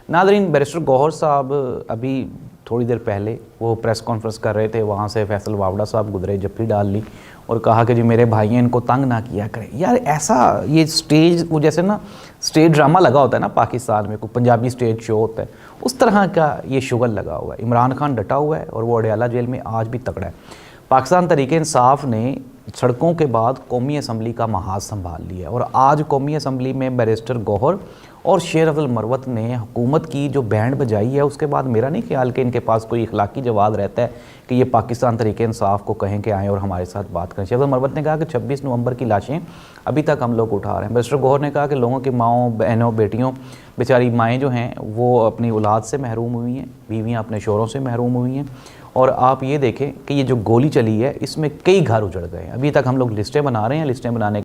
Nadreen, barrister Gauhar साहब अभी थोड़ी देर पहले वो प्रेस कॉन्फ्रेंस कर रहे थे, वहाँ से फैसल वावड़ा साहब गुजरे, जप्फी डाल ली और कहा कि जो मेरे भाई हैं इनको तंग ना किया करें। यार ऐसा ये स्टेज, वो जैसे ना स्टेज ड्रामा लगा होता है ना पाकिस्तान में, कोई पंजाबी स्टेज शो होता है, उस तरह का ये शुगल लगा हुआ है। इमरान खान डटा हुआ है और वो अडयाला जेल में आज भी तगड़ा है। पाकिस्तान तहरीक इंसाफ ने सड़कों के बाद कौमी असम्बली का महाज संभाल लिया और आज कौमी असम्बली में बैरिस्टर गौहर और शेर अफजल मरवत ने हुकूमत की जो बैंड बजाई है, उसके बाद मेरा नहीं ख्याल कि इनके पास कोई इखलाकी जवाब रहता है कि ये पाकिस्तान तहरीक इंसाफ को कहें कि आएँ और हमारे साथ बात करें। शेर अफजल मरवत ने कहा कि 26 नवंबर की लाशें अभी तक हम लोग उठा रहे हैं। बैरिस्टर गौहर ने कहा कि लोगों की माओं, बहनों, बेटियों, बेचारी माएँ जो हैं वो अपनी औलाद से महरूम हुई हैं, बीवियाँ अपने शोरों से महरूम हुई हैं। और आप ये देखें कि ये जो गोली चली है इसमें कई घर उजड़ गए हैं। अभी तक हम लोग लिस्टें बना रहे हैं, लिस्टें बनाने